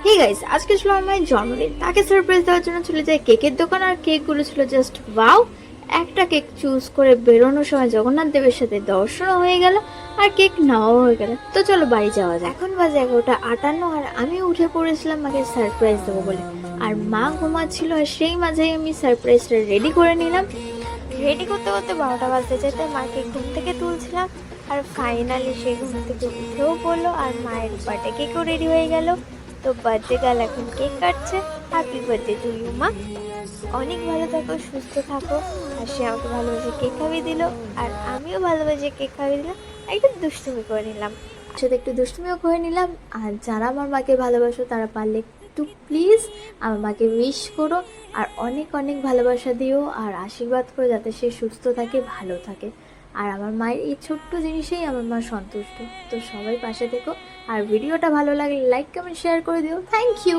Hey guys, আজকে ছিল আমার মায়ের জন্মদিন। তাকে সারপ্রাইজ দেওয়ার জন্য চলে যায় কেকের দোকান। আর কেকগুলো ছিল জাস্ট ওয়াও। একটা কেক চুজ করে বেরোনোর সময় জগন্নাথ দেবের সাথে দর্শনও হয়ে গেল, আর কেক নেওয়াও হয়ে গেল। তো চলো বাড়ি যাওয়া যায়। এখন বাজে 11:58, আর আমি উঠে পড়েছিলাম মাকে সারপ্রাইজ দেবো বলে। আর মা ঘুমাচ্ছিল, আর সেই মাঝেই আমি সারপ্রাইজটা রেডি করে নিলাম। রেডি করতে করতে 12টা বাজতে যেতে মাকে ঘুম থেকে তুলছিলাম। আর ফাইনালি সেই ঘুম থেকে উঠেও পড়লো, আর মায়ের বার্থডে কেকও রেডি হয়ে গেল। তো বার্থডে গার্ল এখন কেক কাটছে। হ্যাপি বার্থডে টু ইউ মা। অনেক ভালো থাকো, সুস্থ থাকো। আর সে আমাকে ভালোবেসে কেক খাইয়ে দিল, আর আমিও ভালোবেসে কেক খাইয়ে দিলাম। একটু দুষ্টুমি করে নিলাম, সাথে একটু দুষ্টুমিও করে নিলাম। আর যারা আমার মাকে ভালোবাসো তারা পারলে একটু প্লিজ আমার মাকে উইশ করো, আর অনেক অনেক ভালোবাসা দিও, আর আশীর্বাদ করো যাতে সে সুস্থ থাকে, ভালো থাকে। আর আমার মায়ের এই ছোট্ট জিনিসেই আমার মা সন্তুষ্ট। তো সবাই পাশে থেকো, আর ভিডিওটা ভালো লাগলে লাইক কমেন্ট শেয়ার করে দিও। Thank you.